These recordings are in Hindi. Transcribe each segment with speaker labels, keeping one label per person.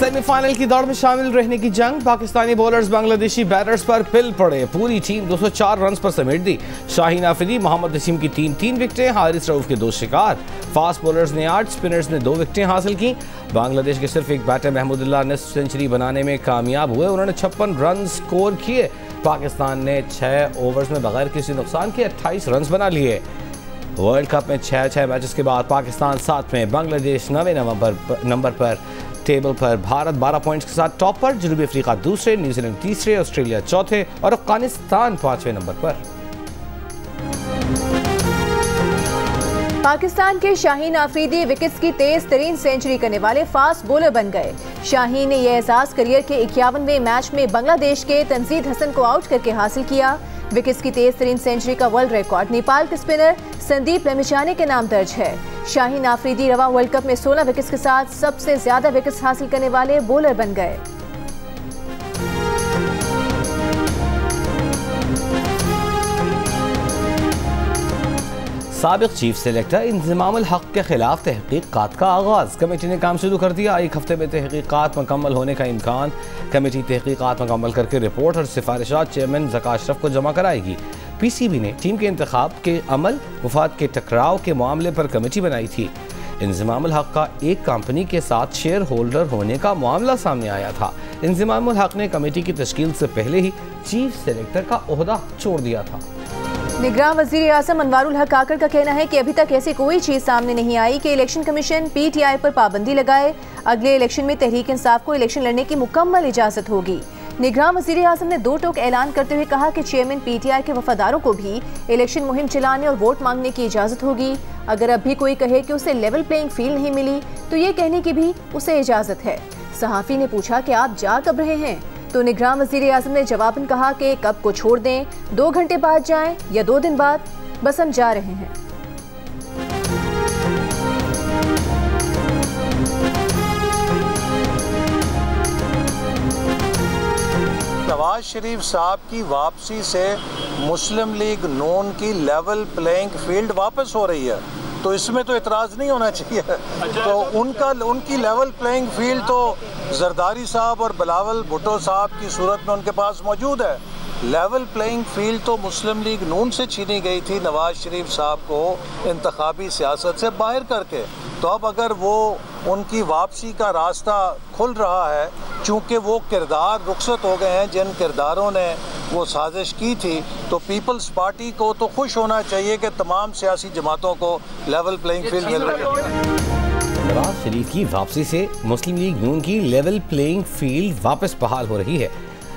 Speaker 1: सेमीफाइनल की दौड़ में शामिल रहने की जंग, पाकिस्तानी बॉलर्स बांग्लादेशी बैटर्स पर पिल पड़े। पूरी टीम 204 रन पर समेट दी। शाहीन आफरीदी, मोहम्मद नसीम की 3 विकेटें, हारिस रऊफ के 2 शिकार। फास्ट बॉलर्स ने 8, स्पिनर्स ने 2 विकेटें हासिल की। बांग्लादेश के सिर्फ एक बैटर महमूदुल्लाह निस्फ सेंचुरी बनाने में कामयाब हुए। उन्होंने 56 रन स्कोर किए। पाकिस्तान ने 6 ओवर्स में बगैर किसी नुकसान के 28 रन बना लिए। वर्ल्ड कप में 6 मैचेस के बाद पाकिस्तान 7 में, बांग्लादेश 9वें नंबर पर टेबल पर, भारत 12 पॉइंट्स के साथ टॉप पर, जनूबी अफ्रीका दूसरे, न्यूजीलैंड तीसरे, ऑस्ट्रेलिया चौथे और अफगानिस्तान 5वें नंबर पर।
Speaker 2: पाकिस्तान के शाहीन आफरीदी विकेट्स की तेज तरीन सेंचुरी करने वाले फास्ट बॉलर बन गए। शाहीन ने यह एहसास करियर के 51वें मैच में बांग्लादेश के तंजीद हसन को आउट करके हासिल किया। विकेट्स की तेज तरीन सेंचुरी का वर्ल्ड रिकॉर्ड नेपाल के स्पिनर संदीप लेमिचाने के नाम दर्ज है। शाहीन आफरीदी रवा वर्ल्ड कप में 16 विकेट्स के साथ सबसे ज्यादा विकेट्स हासिल करने वाले बॉलर बन गए।
Speaker 1: साबिक चीफ सेलेक्टर इंज़मामुल हक के खिलाफ तहकीकात का आगाज़, कमेटी ने काम शुरू कर दिया। 1 हफ्ते में तहकीकात मुकम्मल होने का इम्कान। कमेटी तहकीकात मुकम्मल करके रिपोर्ट और सिफारिशात चेयरमैन ज़का अशरफ को जमा कराएगी। PCB ने टीम के इंतखाब के अमल, वफाद के टकराव के मामले पर कमेटी बनाई थी। इंज़मामुल हक का एक कंपनी के साथ शेयर होल्डर होने का मामला सामने आया था। इंज़मामुल हक ने कमेटी की तश्कील से पहले ही चीफ सेलेक्टर का ओहदा छोड़ दिया था।
Speaker 2: निगरान वज़ीर आज़म अनवारुल हक काकड़ का कहना है कि अभी तक ऐसी कोई चीज सामने नहीं आई कि इलेक्शन कमीशन PTI पर पाबंदी लगाए। अगले इलेक्शन में तहरीक इंसाफ को इलेक्शन लड़ने की मुकम्मल इजाजत होगी। निगरान वज़ीर आज़म ने 2 टोक ऐलान करते हुए कहा कि चेयरमैन PTI के वफादारों को भी इलेक्शन मुहिम चलाने और वोट मांगने की इजाजत होगी। अगर अब भी कोई कहे कि उसे लेवल प्लेइंग फील्ड नहीं मिली तो ये कहने की भी उसे इजाजत है। सहाफ़ी ने पूछा कि आप जा कब रहे हैं, तो निगरान वज़ीर आज़म ने जवाबन कहा कि कब को छोड़ दें, 2 घंटे बाद जाएं या 2 दिन बाद, बस हम जा रहे हैं।
Speaker 3: नवाज शरीफ साहब की वापसी से मुस्लिम लीग नून की लेवल प्लेइंग फील्ड वापस हो रही है, तो इसमें तो इतराज़ नहीं होना चाहिए। तो उनकी लेवल प्लेइंग फील्ड तो जरदारी साहब और बिलावल भुट्टो साहब की सूरत में उनके पास मौजूद है। लेवल प्लेइंग फील्ड तो मुस्लिम लीग नून से छीनी गई थी नवाज शरीफ साहब को इंतखाबी सियासत से बाहर करके। तो अब अगर वो उनकी वापसी का रास्ता खुल रहा है, चूँकि वो किरदार रुखसत हो गए हैं जिन किरदारों ने वो साजिश की थी, तो पीपल्स पार्टी को तो खुश होना चाहिए कि तमाम सियासी जमातों को लेवल प्लेइंग फील्ड मिल रही है।
Speaker 1: नवाज शरीफ की वापसी से मुस्लिम लीग नून की लेवल प्लेइंग फील्ड वापस बहाल हो रही है।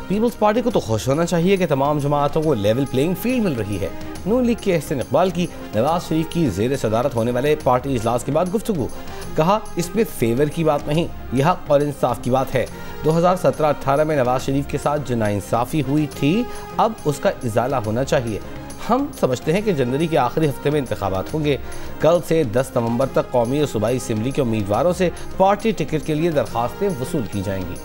Speaker 1: पीपल्स पार्टी को तो खुश होना चाहिए कि तमाम जमातों को लेवल प्लेइंग फील्ड मिल रही है। नून लीग के एहसन इकबाल की नवाज शरीफ की ज़ेर सदारत होने वाले पार्टी इजलास के बाद गुफ्तगू, कहा इसमें फेवर की बात नहीं, यह हक और इंसाफ की बात है। 2017-18 में नवाज शरीफ के साथ जो नाइंसाफ़ी हुई थी, अब उसका इजाला होना चाहिए। हम समझते हैं कि जनवरी के आखिरी हफ्ते में इंतखाबात होंगे। कल से 10 नवंबर तक कौमी और सूबाई असम्बली के उम्मीदवारों से पार्टी टिकट के लिए दरख्वास्तें वसूल की जाएंगी।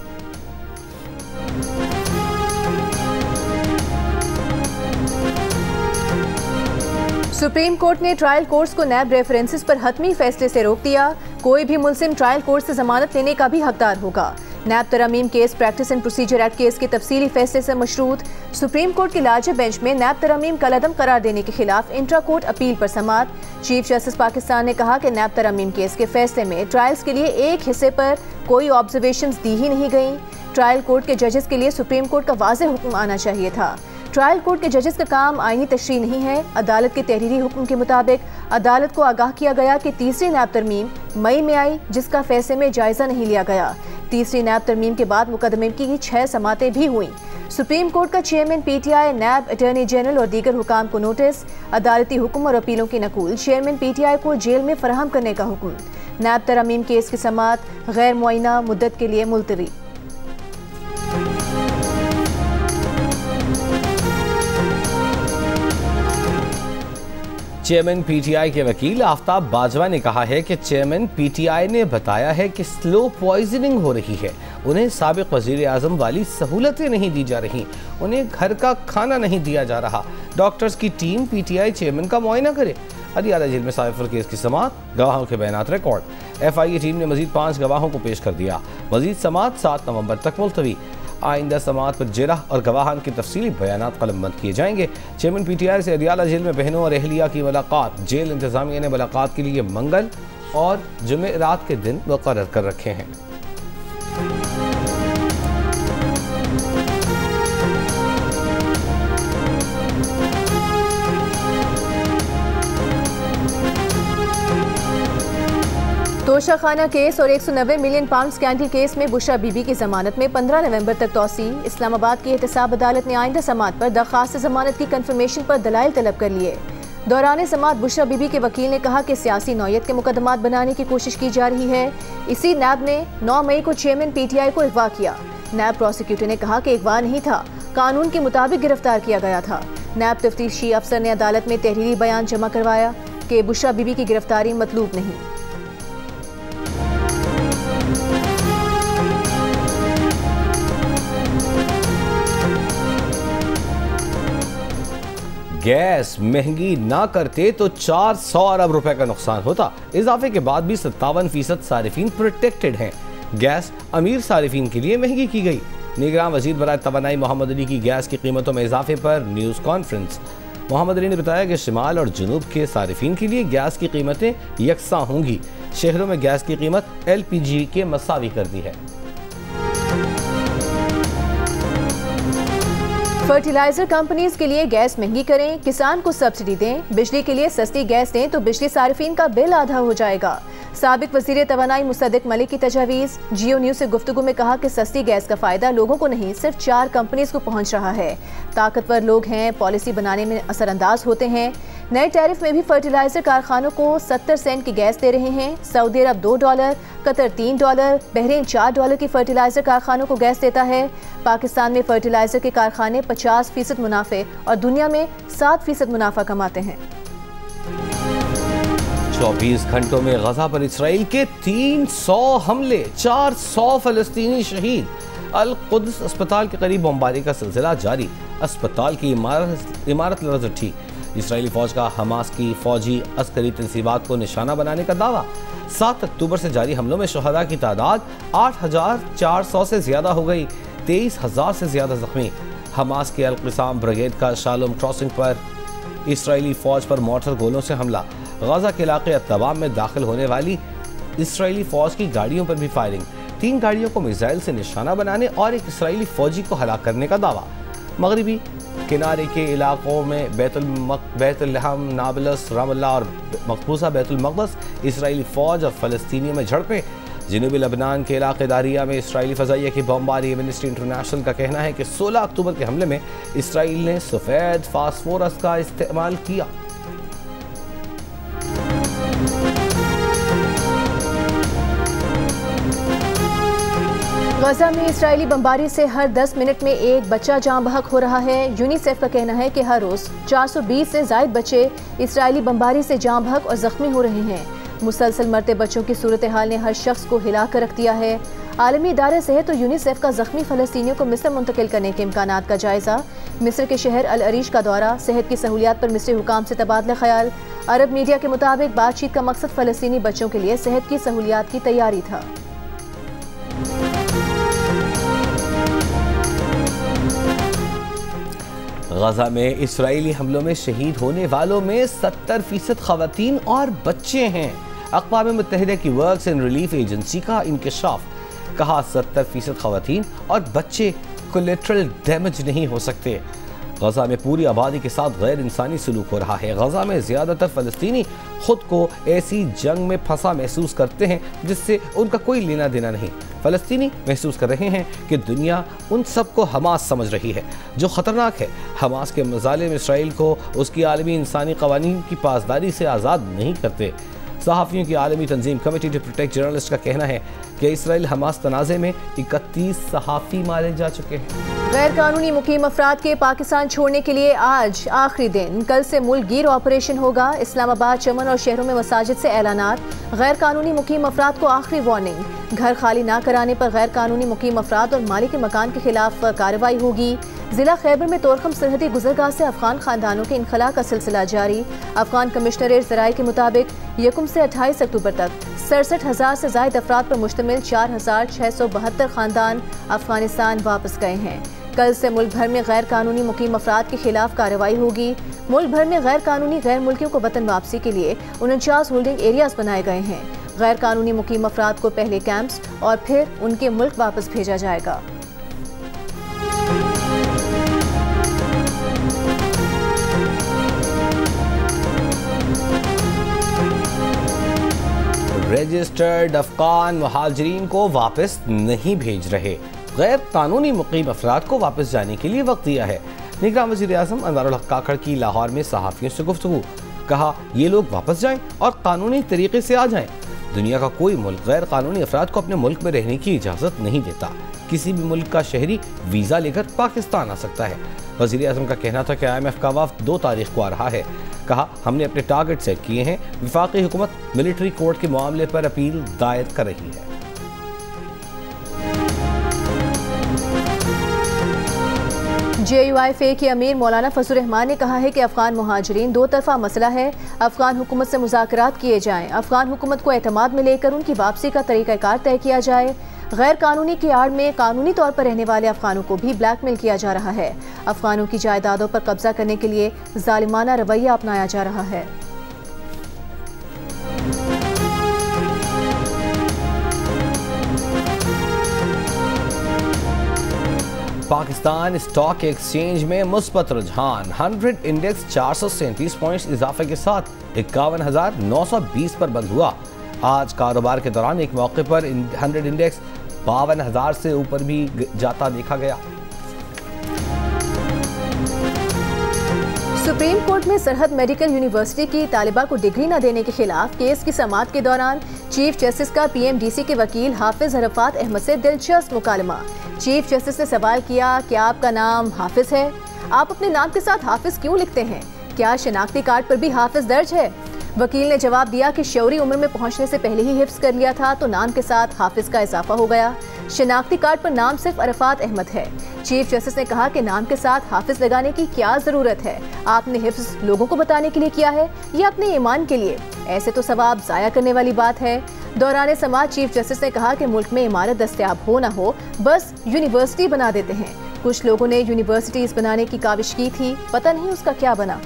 Speaker 2: सुप्रीम कोर्ट ने ट्रायल कोर्ट्स को नैब रेफरेंसेस पर हतमी फैसले से रोक दिया। कोई भी मुल्जिम ट्रायल कोर्ट से जमानत लेने का भी हकदार होगा। नैब तरमीम case practice and procedure act case के तफसीली फैसले से मशरूत। सुप्रीम कोर्ट के लार्जर बेंच में नैब तरमीम कलअदम करार देने के खिलाफ इंट्रा कोर्ट अपील पर समाअत। चीफ जस्टिस पाकिस्तान ने कहा कि नैब तरमीम केस के फैसले में ट्रायल्स के लिए एक हिस्से पर कोई ऑब्जर्वेशंस दी ही नहीं गई। ट्रायल कोर्ट के जजेस के लिए सुप्रीम कोर्ट का वाज़ेह हुक्म आना चाहिए था। ट्रायल कोर्ट के जजेस का काम आईनी तशरीह नहीं है। अदालत के तहरीरी हुक्म के मुताबिक अदालत को आगाह किया गया कि तीसरी नैब तरमीम मई में आई, जिसका फैसले में जायजा नहीं लिया गया। तीसरी नैब तरमीम के बाद मुकदमे की 6 समातें भी हुई। सुप्रीम कोर्ट का चेयरमैन PTI, नैब, अटॉर्नी जनरल और दीगर हुकाम को नोटिस, अदालती हुक्म और अपीलों की नकूल चेयरमैन PTI को जेल में फराहम करने का हुक्म। नैब तरमीम केस की समात गैर मुआयना मुद्दत के लिए मुलतवी।
Speaker 1: चेयरमैन PTI के वकील आफ्ताब बाजवा ने कहा है कि चेयरमैन PTI ने बताया है कि स्लो पॉइजनिंग हो रही है। उन्हें साबिक वज़ीर आज़म वाली सहूलतें नहीं दी जा रही, उन्हें घर का खाना नहीं दिया जा रहा। डॉक्टर्स की टीम PTI चेयरमैन का मुआयना करे। अदियाला जेल में साइफर केस की समाअत, गवाहों के बयानात रिकॉर्ड। FIA टीम ने मजीद 5 गवाहों को पेश कर दिया। मजीद समात 7 नवंबर तक मुलतवी। आइंदा समात पर जिरह और गवाहान के तफसीली बयानात कलमबंद किए जाएंगे। चेयरमैन PTI से अदियाला जेल में बहनों और अहलिया की मुलाकात। जेल इंतजामिया ने मुलाकात के लिए मंगल और जुमेरात के दिन मुकर्रर कर रखे हैं।
Speaker 2: तोशा खाना केस और 190 मिलियन पाउंड स्कैंडल केस में बुशरा बीबी की जमानत में 15 नवंबर तक तौसी। इस्लामाबाद की एहतसाब अदालत ने आइंदा समात पर दरख्वास्त जमानत की कंफर्मेशन पर दलाइल तलब कर लिए। दौरान समात बुशरा बीबी के वकील ने कहा कि सियासी नौयत के मुकदमात बनाने की कोशिश की जा रही है। इसी नैब ने 9 मई को चेयरमैन PTI को अगवा किया। नैब प्रोसिक्यूटर ने कहा कि अगवा नहीं था, कानून के मुताबिक गिरफ्तार किया गया था। नैब तफ्तीशी अफसर ने अदालत में तहरीरी बयान जमा करवाया कि बुशरा बीबी की गिरफ्तारी मतलूब नहीं।
Speaker 1: गैस महंगी ना करते तो 400 अरब रुपए का नुकसान होता। इजाफे के बाद भी 57% सारिफीन प्रोटेक्टेड हैं। गैस अमीर सारिफीन के लिए महंगी की गई। निगरान वजीर बराए तवानाई मोहम्मद अली की गैस की कीमतों में इजाफे पर न्यूज़ कॉन्फ्रेंस। मोहम्मद अली ने बताया कि शिमाल और जनूब के सारिफीन के लिए गैस की कीमतें यकसा होंगी। शहरों में गैस की कीमत LPG के मसावी कर दी है।
Speaker 2: फर्टिलाइजर कंपनीज के लिए गैस महंगी करें, किसान को सब्सिडी दें, बिजली के लिए सस्ती गैस दें तो बिजली सारिफीन का बिल आधा हो जाएगा। साबिक वजीर तवानाई मुसद्दिक मलिक की तजावीज़। जियो न्यूज़ से गुफ्तगू में कहा कि सस्ती गैस का फ़ायदा लोगों को नहीं सिर्फ 4 कंपनीज को पहुंच रहा है। ताकतवर लोग हैं, पॉलिसी बनाने में असरअंदाज होते हैं। नए टैरिफ में भी फर्टिलाइजर कारखानों को 70 सेंट की गैस दे रहे हैं। सऊदी अरब $2, कतर $3, बहरीन $4 की फर्टिलाइजर कारखानों को गैस देता है। पाकिस्तान में फर्टिलाइजर के कारखाने 50% मुनाफे और दुनिया में 7% मुनाफा कमाते हैं।
Speaker 1: 24 घंटों में गजा पर इसराइल के 300 हमले, 400 फलस्तीनी शहीद। अल कुद्स अस्पताल के करीब बमबारी का सिलसिला जारी। अस्पताल की इमारत लर्ज़ उठी। इसराइली फौज का हमास की फौजी अस्करी तंसीबात को निशाना बनाने का दावा। 7 अक्टूबर से जारी हमलों में शहदा की तादाद 8,400 से ज्यादा हो गई। 23,000 से ज्यादा जख्मी। हमास के अल-क़िसाम ब्रिगेड का शालोम क्रॉसिंग पर इसराइली फौज पर मोटर गोलों से हमला। गजा के इलाके अत्तबाम में दाखिल होने वाली इसराइली फौज की गाड़ियों पर भी फायरिंग। 3 गाड़ियों को मिसाइल से निशाना बनाने और एक इसराइली फौजी को हलाक करने का दावा। मगरिबी किनारे के इलाकों में बैतुल-लहम, नाबलस, रामल्ला और मकबूसा बैतुल मक़दस इसराइली फौज और फ़लस्तीनियों में झड़पें। जनूबी लबनान के इलाके दारिया में इसराइली फ़ज़ाइया की बमबारी। एमनेस्टी इंटरनेशनल का कहना है कि 16 अक्टूबर के हमले में इसराइल ने सफ़ेद फास्फोरस का इस्तेमाल किया।
Speaker 2: गजा में इसराइली बमबारी से हर 10 मिनट में एक बच्चा जाँ बहक हो रहा है। यूनिसेफ का कहना है कि हर रोज़ 420 से ज़ायद बच्चे इसराइली बमबारी से जाँ बहक और ज़ख्मी हो रहे हैं। मुसलसल मरते बच्चों की सूरत हाल ने हर शख्स को हिला कर रख दिया है। आलमी इदारे सेहत और यूनिसेफ का ज़ख्मी फ़लस्तीनियों को मिस्र मुंतकिल करने के इम्कानात का जायज़ा। मिस्र के शहर अल अरीश का दौरा। सेहत की सहूलियात पर मिस्री हुकाम से तबादला ख्याल। अरब मीडिया के मुताबिक बातचीत का मकसद फ़लस्तीनी बच्चों के लिए सेहत की सहूलियात की तैयारी था।
Speaker 1: गजा में इसराइली हमलों में शहीद होने वालों में 70% ख़वातीन और बच्चे हैं। अक़वाम मुत्तहिदा की वर्क्स एंड रिलीफ एजेंसी का इंकशाफ। कहा 70% ख़वातीन और बच्चे कोलेट्रल डैमेज नहीं हो सकते। गजा में पूरी आबादी के साथ गैर इंसानी सलूक हो रहा है। गजा में ज़्यादातर फ़लस्तीनी खुद को ऐसी जंग में फंसा महसूस करते हैं जिससे उनका कोई लेना देना नहीं। फ़लस्तीनी महसूस कर रहे हैं कि दुनिया उन सबको हमास समझ रही है, जो ख़तरनाक है। हमास के मज़ालिम इसराइल को उसकी आलमी इंसानी क़वानीन की पासदारी से आज़ाद नहीं करते। सहाफ़ियों की आलमी तंजीम कमेटी टू प्रोटेक्ट जर्नलिस्ट का कहना है कि इसराइल हमास तनाज़े में 31 सहाफ़ी मारे जा चुके हैं।
Speaker 2: गैर कानूनी मुकीम अफराद के पाकिस्तान छोड़ने के लिए आज आखिरी दिन। कल से मुल्क गिर ऑपरेशन होगा। इस्लामाबाद, चमन और शहरों में मसाजिद से ऐलानात। गैर कानूनी मुकीम अफराद को आखिरी वार्निंग। घर खाली ना कराने पर गैर कानूनी मुकीम अफराद और मालिक मकान के खिलाफ कार्रवाई होगी। जिला खैबर में तोरखम सरहदी गुजरगाह से अफगान खानदानों के इनखला का सिलसिला जारी। अफगान कमिश्नरेट ज़राए के मुताबिक 1 से 28 अक्टूबर तक 67,000 से ज्यादा अफराद पर मुश्तमिल 4,672 खानदान अफगानिस्तान वापस गए हैं। कल से मुल्क भर में गैर कानूनी मुकीम अफराद के खिलाफ कार्रवाई होगी। मुल्क भर में गैर कानूनी गैर मुल्कियों को वतन वापसी के लिए 49 होल्डिंग एरियाज बनाए गए हैं। गैर कानूनी मुकीम अफराद को पहले कैंप्स और फिर उनके मुल्क वापस भेजा जाएगा।
Speaker 1: रजिस्टर्ड अफगान मुहाजिरीन को वापस नहीं भेज रहे, गैर कानूनी मुकीम अफराद को वापस जाने के लिए वक्त दिया है। निगरान वज़ीर आज़म अनवारुल हक काकड़ की लाहौर में सहाफ़ियों से गुफ्तगू, कहा ये लोग वापस जाएं और कानूनी तरीके से आ जाएं। दुनिया का कोई मुल्क गैर कानूनी अफराद को अपने मुल्क में रहने की इजाज़त नहीं देता। किसी भी मुल्क का शहरी वीज़ा लेकर पाकिस्तान आ सकता है। वज़ीर आज़म का कहना था कि IMF का वफ़द 2 तारीख को आ रहा है। कहा हमने अपने टारगेट सेट किए हैं। वफाकी हुकूमत मिलिट्री कोर्ट के मामले पर अपील दायर कर रही है।
Speaker 2: JUIFA के अमीर मौलाना फजलुर रहमान ने कहा है कि अफगान मुहाजिरीन 2 तरफा मसला है। अफगान हुकूमत से मुज़ाकरात किए जाएं। अफगान हुकूमत को एतमाद में लेकर उनकी वापसी का तरीक़ाकार तय किया जाए। गैर कानूनी की आड़ में कानूनी तौर पर रहने वाले अफगानों को भी ब्लैकमेल किया जा रहा है। अफगानों की जायदादों पर कब्जा करने के लिए जालिमाना रवैया अपनाया जा रहा है।
Speaker 1: पाकिस्तान स्टॉक एक्सचेंज में मुस्बत रुझान, 100 इंडेक्स 437 पॉइंट्स इजाफे के साथ 51,920 पर बंद हुआ। आज कारोबार के दौरान एक मौके पर 100 इंडेक्स 52,000 से ऊपर भी जाता देखा गया।
Speaker 2: सुप्रीम कोर्ट में सरहद मेडिकल यूनिवर्सिटी की तालिबा को डिग्री न देने के खिलाफ केस की समाअत के दौरान चीफ जस्टिस का PMDC के वकील हाफिज अरफात अहमद से दिलचस्प मुकालमा। चीफ जस्टिस ने सवाल किया, क्या आपका नाम हाफिज है? आप अपने नाम के साथ हाफिज क्यों लिखते हैं? क्या शनाख्ती कार्ड पर भी हाफिज दर्ज है? वकील ने जवाब दिया कि शौरी उम्र में पहुंचने से पहले ही हिफ्ज कर लिया था तो नाम के साथ हाफिज का इजाफा हो गया। शनाख्ती कार्ड पर नाम सिर्फ अरफात अहमद है। चीफ जस्टिस ने कहा कि नाम के साथ हाफिज लगाने की क्या जरूरत है? आपने हिफ्ज लोगों को बताने के लिए किया है या अपने ईमान के लिए? ऐसे तो सवाब जाया करने वाली बात है। दौरान समाअत चीफ जस्टिस ने कहा कि मुल्क में इमारत दस्तयाब हो न हो, बस यूनिवर्सिटी बना देते हैं। कुछ लोगों ने यूनिवर्सिटीज बनाने की काविश की थी, पता नहीं उसका क्या बना।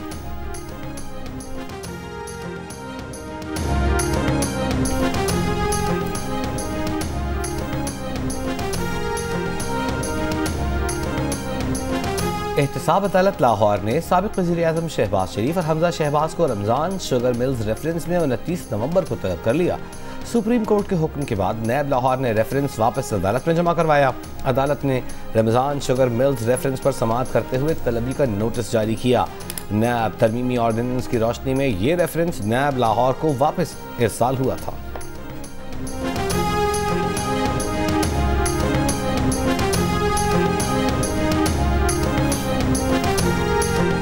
Speaker 1: एहतसाब अदालत लाहौर ने साबिक वज़ीर आज़म शहबाज शरीफ और हमजा शहबाज को रमज़ान शुगर मिल्स रेफरेंस में 29 नवंबर को तलब कर लिया। सुप्रीम कोर्ट के हुक्म के बाद नैब लाहौर ने रेफरेंस वापस अदालत में जमा करवाया। अदालत ने रमज़ान शुगर मिल्स रेफरेंस पर समाअत करते हुए तलबी का नोटिस जारी किया। नैब तरमीमी ऑर्डिनेंस की रोशनी में ये रेफरेंस नैब लाहौर को वापस इरसाल हुआ था।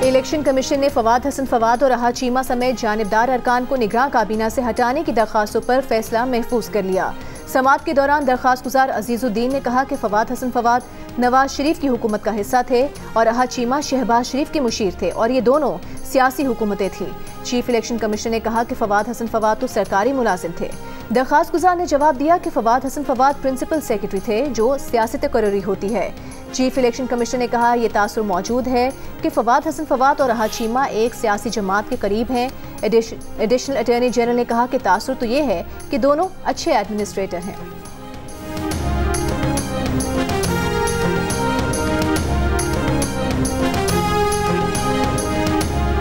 Speaker 2: इलेक्शन कमीशन ने फवाद हसन फवाद और राहत चीमा समेत जानिबदार अरकान को निगरान काबीना से हटाने की दरख्वास्तों पर फैसला महफूज कर लिया। समाअत के दौरान दरख्वास्त गुजार अजीजुद्दीन ने कहा कि फवाद हसन फवाद नवाज शरीफ की हुकूमत का हिस्सा थे और राहत चीमा शहबाज शरीफ के मुशीर थे और ये दोनों सियासी हुकूमतें थीं। चीफ इलेक्शन कमीशन ने कहा कि फवाद हसन फवाद तो सरकारी मुलाजिम थे। दरख्वास्त गुजार ने जवाब दिया कि फवाद हसन फवाद प्रिंसिपल सेक्रेटरी थे, जो सियासत तकर्री होती है। चीफ इलेक्शन कमीशन ने कहा यह तासुर मौजूद है कि फवाद हसन फवाद और राहत चीमा एक सियासी जमात के करीब हैं। एडिशनल अटॉर्नी जनरल ने कहा कि तासुर तो ये है कि दोनों अच्छे एडमिनिस्ट्रेटर हैं।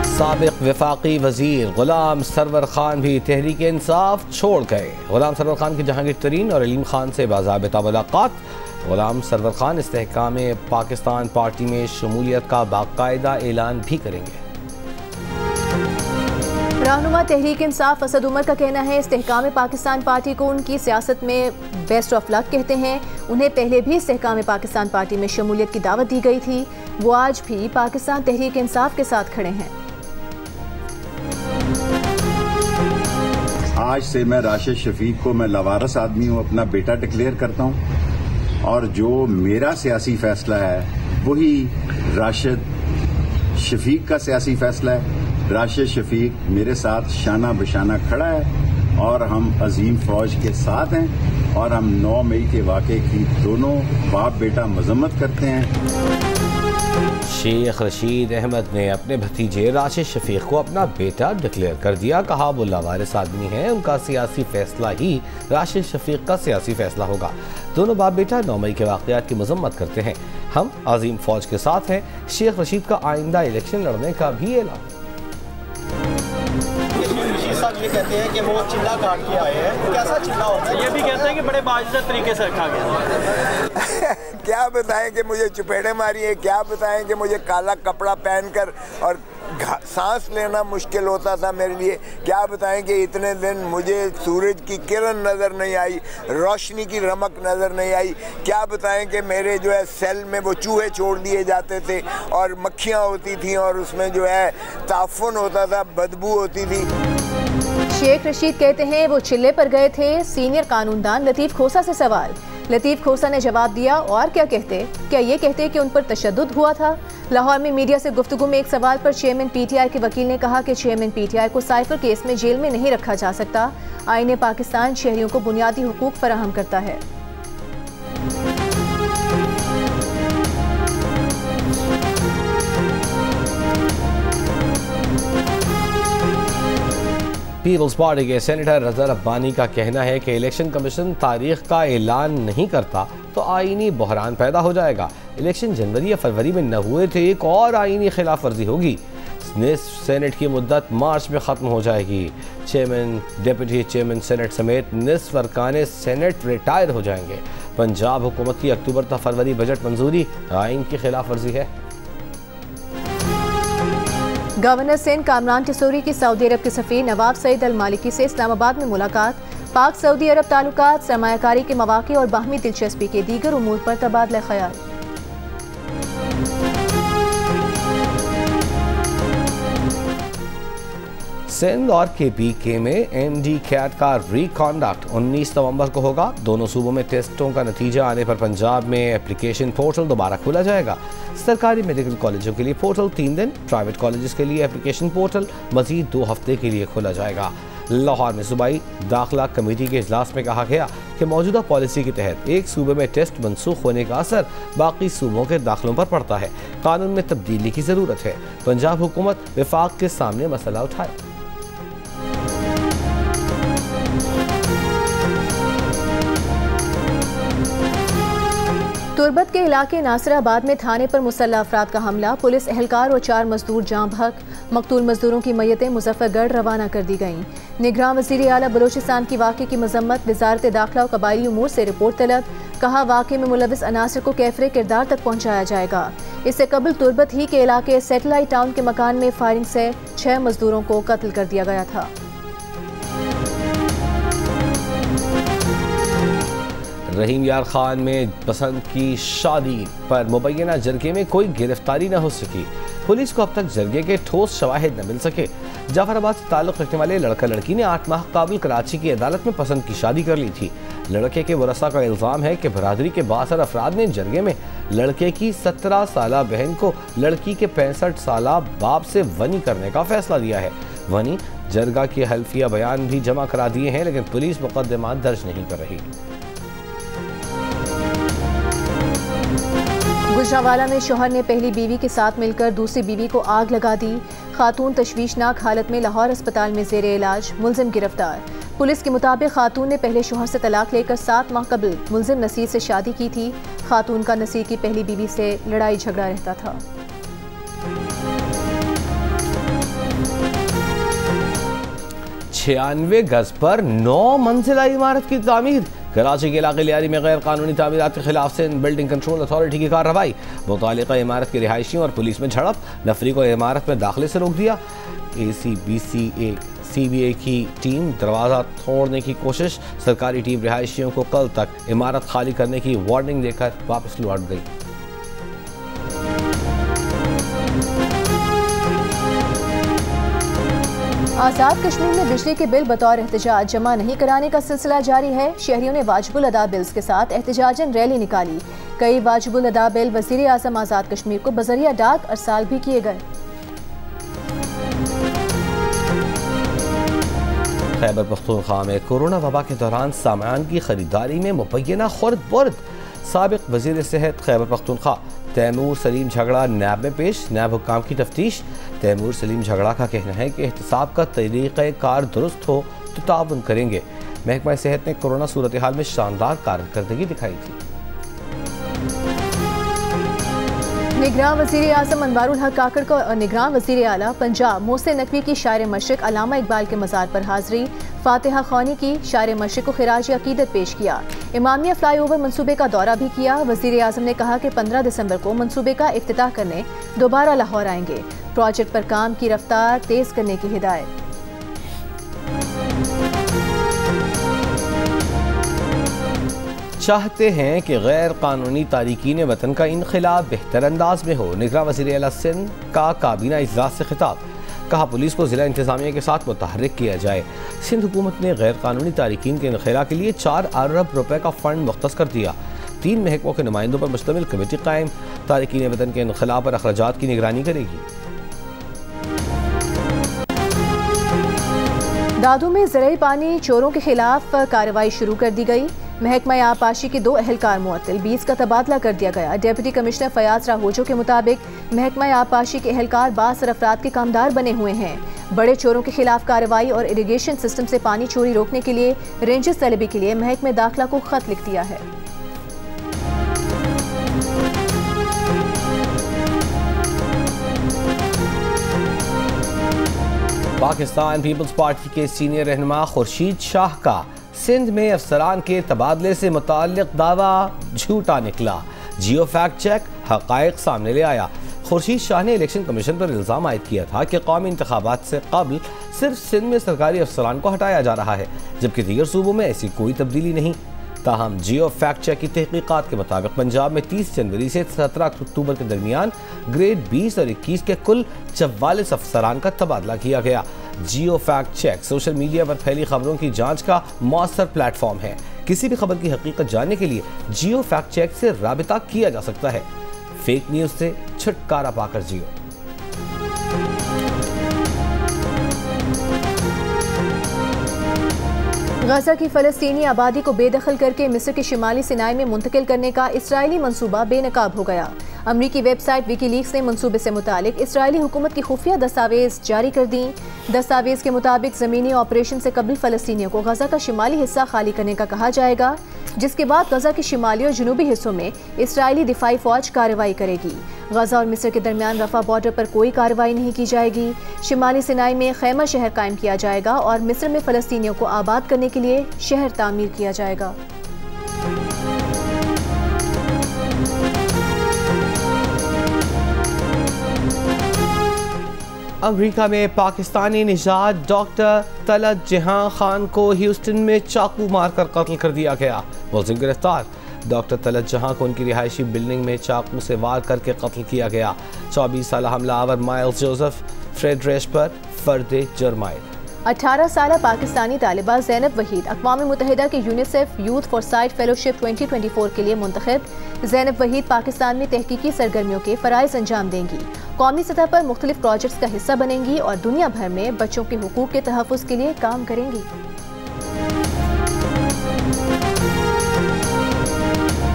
Speaker 1: साबिक वफाकी वजीर गुलाम सरवर खान भी तहरीक इंसाफ छोड़ गए। गुलाम सरवर खान की जहांगीर तरीन और अलीम खान से बाज़ाबिता मुलाकात। गुलाम सरवर खान इस्तेहकाम पाकिस्तान पार्टी में शमूलियत का बाकायदा ऐलान भी करेंगे।
Speaker 2: रहनुमा तहरीक इंसाफ असद उमर का कहना है इस्तेहकाम पाकिस्तान पार्टी को उनकी सियासत में बेस्ट ऑफ लक कहते हैं। उन्हें पहले भी इस्तेहकाम पाकिस्तान पार्टी में शमूलियत की दावत दी गई थी। वो आज भी पाकिस्तान तहरीक इंसाफ के साथ खड़े हैं।
Speaker 4: आज से मैं राशिद शफीक को मैं लवारस आदमी हूँ अपना बेटा डिक्लेयर करता हूँ और जो मेरा सियासी फैसला है वही राशिद शफीक का सियासी फैसला है। राशिद शफीक मेरे साथ शाना बशाना खड़ा है और हम अजीम फौज के साथ हैं और हम 9 मई के वाक़े की दोनों बाप बेटा मजम्मत करते हैं।
Speaker 1: शेख रशीद अहमद ने अपने भतीजे राशिद शफीक को अपना बेटा डिक्लेयर कर दिया। कहा वो लावारिस आदमी है, उनका सियासी फैसला ही राशिद शफीक का सियासी फैसला होगा। दोनों बाप बेटा 9 मई के वाक़यात की मजम्मत करते हैं। हम अजीम फौज के साथ हैं। शेख रशीद का आइंदा इलेक्शन लड़ने का भी ऐलान।
Speaker 5: ये कहते हैं कि वो चिल्ला काट के आए हैं, कैसा चिल्ला होता है? ये भी कहते हैं कि बड़े बाज़ तरीके से रखा गया।
Speaker 6: क्या बताएं कि मुझे चपेड़े मारी है, क्या बताएं कि मुझे काला कपड़ा पहनकर और सांस लेना मुश्किल होता था मेरे लिए। क्या बताएं कि इतने दिन मुझे सूरज की किरण नज़र नहीं आई, रोशनी की रमक नज़र नहीं आई। क्या बताएं कि मेरे जो है सेल में वो चूहे छोड़ दिए जाते थे और मक्खियाँ होती थी और उसमें जो है ताफुन होता था, बदबू होती थी।
Speaker 2: शेख रशीद कहते हैं वो चिल्ले पर गए थे। सीनियर कानूनदान लतीफ़ खोसा से सवाल। लतीफ़ खोसा ने जवाब दिया, और क्या कहते? क्या ये कहते कि उन पर तशद्दुद हुआ था? लाहौर में मीडिया से गुफ्तगू में एक सवाल पर चेयरमैन पीटीआई के वकील ने कहा कि चेयरमैन पीटीआई को साइफर केस में जेल में नहीं रखा जा सकता। आईन पाकिस्तान शहरियों को बुनियादी हुकूक फराहम करता है।
Speaker 1: पीपल्स पार्टी के सेनेटर रज़ा रब्बानी का कहना है कि इलेक्शन कमीशन तारीख का ऐलान नहीं करता तो आईनी बहरान पैदा हो जाएगा। इलेक्शन जनवरी या फरवरी में न हुए थे, एक और आईनी खिलाफ वर्जी होगी। सेनेट की मुद्दत मार्च में ख़त्म हो जाएगी। चेयरमैन, डिप्टी चेयरमैन सेनेट समेत निस्फ अरकान सेनेट रिटायर हो जाएंगे। पंजाब हुकूमत की अक्टूबर तक फरवरी बजट मंजूरी आईन की खिलाफ वर्जी है।
Speaker 2: गवर्नर सिंध कामरान टिसोरी की सऊदी अरब के सफ़ीर नवाब सईद अल मालिकी से इस्लामाबाद में मुलाकात। पाक सऊदी अरब ताल्लुकात, सरमायाकारी के मौक़े और बाहमी दिलचस्पी के दीगर उमूर पर तबादला ख्याल।
Speaker 1: सिंध और KPK में MD कैट का रिकॉन्डक्ट 19 नवंबर को होगा। दोनों सूबों में टेस्टों का नतीजा आने पर पंजाब में एप्लीकेशन पोर्टल दोबारा खोला जाएगा। सरकारी मेडिकल कॉलेजों के लिए पोर्टल 3 दिन, प्राइवेट कॉलेजेस के लिए एप्लीकेशन पोर्टल मजीद 2 हफ्ते के लिए खोला जाएगा। लाहौर में सूबाई दाखिला कमेटी के इजलास में कहा गया कि मौजूदा पॉलिसी के तहत एक सूबे में टेस्ट मनसूख होने का असर बाकी सूबों के दाखिलों पर पड़ता है। कानून में तब्दीली की ज़रूरत है। पंजाब हुकूमत विफाक के सामने मसला उठाए।
Speaker 2: तुर्बत के इलाके नासिराबाद में थाने पर मुसल्लह अफराद का हमला। पुलिस एहलकार और 4 मजदूर जाँ बहक। मकतूल मजदूरों की मैयतें मुजफ्फरगढ़ रवाना कर दी गईं। निगरान वज़ीर आला बलोचिस्तान की वाक़े की मजम्मत। वज़ारत दाखिला और कबायली उमूर से रिपोर्ट तलब। कहा वाक़े में मुलविस अनासर को कैफरे किरदार तक पहुँचाया जाएगा। इससे कबल तुर्बत ही के इलाके सैटेलाइट टाउन के मकान में फायरिंग से 6 मजदूरों को कत्ल कर दिया गया था।
Speaker 1: रहीम यार खान में पसंद की शादी पर मुबैना जरगे में कोई गिरफ्तारी न हो सकी। पुलिस को अब तक जरगे के ठोस शवाहिद न मिल सके। जाफराबाद से ताल्लुक़ रखने वाले लड़का लड़की ने 8 माह काबुल कराची की अदालत में पसंद की शादी कर ली थी। लड़के के वरसा का इल्ज़ाम है कि बरादरी के 62 अफराद ने जरगे में लड़के की 17 साला बहन को लड़की के 65 साला बाप से वनी करने का फैसला दिया है। वनी जरगा के हल्फिया बयान भी जमा करा दिए हैं, लेकिन पुलिस मुकदमा दर्ज नहीं कर रही।
Speaker 2: गुजरावाला में शौहर ने पहली बीवी के साथ मिलकर दूसरी बीवी को आग लगा दी। खातून तशवीशनाक हालत में लाहौर अस्पताल में जेर इलाज। मुलजिम गिरफ्तार। पुलिस के मुताबिक खातून ने पहले शौहर से तलाक लेकर 7 माह कबल मुलजिम नसीर से शादी की थी। खातून का नसीर की पहली बीवी से लड़ाई झगड़ा रहता था।
Speaker 1: 96 गज पर 9 मंजिला इमारत की तामीर। कराची के इलाके लियारी में गैर कानूनी तामीरात के खिलाफ सिंध बिल्डिंग कंट्रोल अथॉरिटी की कार्रवाई। मुतालिका इमारत के रिहायशियों और पुलिस में झड़प। नफरी को इमारत में दाखिले से रोक दिया। CBA की टीम दरवाज़ा तोड़ने की कोशिश। सरकारी टीम रिहायशियों को कल तक इमारत खाली करने की वार्निंग देकर वापस लौट गई।
Speaker 2: आज़ाद कश्मीर में बिजली के बिल बतौर एहतजाज जमा नहीं कराने का सिलसिला जारी है। शहरियों ने वाजिबुल अदा बिल्स के साथ एहतजाजन रैली निकाली। कई वाजिबुल अदा बिल वज़ीर आज़म आज़ाद कश्मीर को बज़रिया डाक अरसाल भी किए गए।
Speaker 1: खैबर पख्तूनख्वा में कोरोना वबा के दौरान सामान की खरीदारी में मुबैना खुर्द बुर्द। साबिक वजीर सेहत खैबर पख्तूनख्वा तैमूर सलीम झगड़ा नैब में पेश। नैब हुक्काम की तफ्तीश। तैमूर सलीम झगड़ा का कहना है कि एहतसाब का तरीक़ा कार दुरुस्त हो तो ताउन करेंगे। महकमा सेहत ने कोरोना सूरत हाल में शानदार कारकर्दगी दिखाई थी।
Speaker 2: निगरान वज़ीर आज़म अनवारुल हक काकड़ को निगरान वज़ीर आला पंजाब मोहसिन नकवी की शायर मशरिक़ अल्लामा इकबाल के मज़ार पर हाज़री। फातिहा ख़ानी की शायर मशरिक़ को खिराज अक़ीदत पेश किया। इमामिया फ्लाई ओवर मनसूबे का दौरा भी किया। वज़ीर आज़म ने कहा कि 15 दिसंबर को मनसूबे का इफ्तिताह करने दोबारा लाहौर आएंगे। प्रोजेक्ट पर काम की रफ्तार तेज़ करने की हिदायत।
Speaker 1: चाहते हैं कि गैर कानूनी तारिकीन वतन का इनखिलाब बेहतर अंदाज में हो। निगरान वज़ीर आला सिंध का काबीना इजलास से खिताब। कहा पुलिस को ज़िला इंतज़ामिया के साथ मुतहर्रिक किया जाए। सिंध हुकूमत ने गैर कानूनी तारिकीन के इनखिला के लिए 4 अरब रुपए का फ़ंड मुख्तस कर दिया। 3 महकमों के नुमाइंदों पर मुश्तमिल कमेटी कायम। तारिकीन वतन के इनखिला पर अखराजात की निगरानी करेगी।
Speaker 2: दादू में ज़राई पानी चोरों के खिलाफ कार्रवाई शुरू कर दी गई। महकमा आबपाशी के 2 अहलकार मुअत्तल 20 का तबादला कर दिया गया। डिप्टी कमिश्नर फयाज राहोजो के मुताबिक महकमा आबपाशी के अहलकार 62 अफराद के कामदार बने हुए हैं। बड़े चोरों के खिलाफ कार्रवाई और इरिगेशन सिस्टम से पानी चोरी रोकने के लिए रेंजर्स तलबी के लिए महकमे दाखिला को खत लिख दिया है।
Speaker 1: पाकिस्तान पीपल्स पार्टी के सीनियर रहनुमा खुर्शीद शाह का सिंध में अफसरान के तबादले से मुताल्लिक दावा झूठा निकला। जियो फैक्ट चेक हक़ाइक़ सामने ले आया। खुर्शीद शाह ने इलेक्शन कमीशन पर इल्ज़ाम आयद किया था कि कौमी इंतखाबात से कबल सिर्फ सिंध में सरकारी अफसरान को हटाया जा रहा है, जबकि दीगर सूबों में ऐसी कोई तब्दीली नहीं। ताहम जियो फैक्ट चेक की तहकीकात के मुताबिक पंजाब में 30 जनवरी से 17 अक्टूबर के दरमियान ग्रेड 20 और 21 के कुल 44 अफसरान का तबादला किया गया। जियो फैक्ट चेक सोशल मीडिया पर फैली खबरों की जांच का मौसर प्लेटफॉर्म है। किसी भी खबर की हकीकत जानने के लिए जियो फैक्ट चेक से राबिता किया जा सकता है। फेक न्यूज से छुटकारा पाकर जियो।
Speaker 2: गजा की फ़लस्तीनी आबादी को बेदखल करके मिस्र के शिमाली सिनाई में मुंतकिल करने का इसराइली मंसूबा बेनकाब हो गया। अमरीकी वेबसाइट विकीलीक्स ने मंसूबे से मुतालिक इसराइली हुकूमत की खुफिया दस्तावेज जारी कर दी। दस्तावेज के मुताबिक ज़मीनी ऑपरेशन से कबल फ़लस्तीनियों को गजा का शिमाली हिस्सा खाली करने का कहा जाएगा, जिसके बाद गजा के शिमाली और जनूबी हिस्सों में इसराइली दिफाई फ़ौज कार्रवाई करेगी। गजा और मिस्र के दरमियान रफा बॉर्डर पर कोई कार्रवाई नहीं की जाएगी। शिमाली सिनाई में खैमा शहर कायम किया जाएगा और मिस्र में फ़लस्तीनियों को आबाद करने के लिए शहर तामीर किया जाएगा।
Speaker 1: अमेरिका में पाकिस्तानी निजात डॉक्टर तलत जहां खान को ह्यूस्टन में चाकू मारकर कत्ल कर दिया गया। मुलजिम गिरफ्तार। डॉक्टर तलत जहां को उनकी रिहायशी बिल्डिंग में चाकू से वार करके कत्ल किया गया। 24 साल हमलावर माइल्स जोसेफ फ्रेडरेश पर फर्द जुर्मायत।
Speaker 2: 18 साल पाकिस्तानी तालिबा ज़ैनब वहीद अक़वाम मुत्तहिदा के यूनिसेफ यूथ फॉरसाइट फेलोशिप 2024 के लिए मुंतखब। ज़ैनब वहीद पाकिस्तान में तहकीकी सरगर्मियों के फ़राइज़ अंजाम देंगी, कौमी सतह पर मुख्तलिफ प्रोजेक्ट्स का हिस्सा बनेंगी और दुनिया भर में बच्चों के हुकूक के तहफ़्फ़ुज़ के लिए काम करेंगी।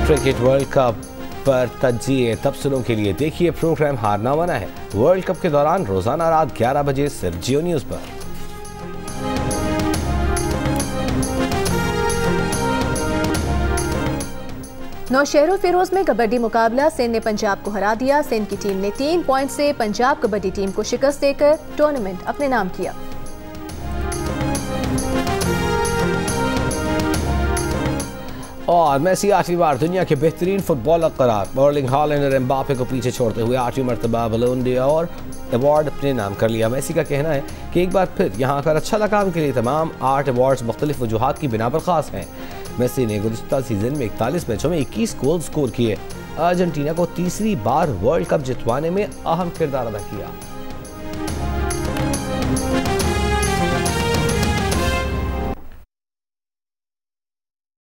Speaker 1: क्रिकेट वर्ल्ड कप पर तज्जिए तबसरों के लिए देखिए प्रोग्राम हारना मना है। वर्ल्ड कप के दौरान रोजाना रात 11 बजे सिर्फ जियो न्यूज़ पर।
Speaker 2: नौशहरों फिरोज में कबड्डी मुकाबला सिंध ने पंजाब को हरा दिया। सिंध की टीम ने 3 पॉइंट से पंजाब कबड्डी टीम को शिकस्त देकर टूर्नामेंट अपने नाम किया।
Speaker 1: और मेसी 8वीं बार दुनिया के बेहतरीन फुटबॉलर करार। बर्लिंग हॉलैंड और एम्बापे को पीछे छोड़ते हुए 8वीं मरतबा बैलोन ड'ओर अवार्ड अपने नाम कर लिया। मेसी का कहना है कि एक बार फिर यहाँ आकर अच्छा लगा। उनके लिए तमाम 8 अवार्ड्स मुख्तलिफ वजूहात की बिना पर खास हैं। मेसी ने गुज़िश्ता सीजन में 41 मैचों में 21 गोल स्कोर किए। अर्जेंटीना को तीसरी बार वर्ल्ड कप जितवाने में अहम किरदार अदा किया।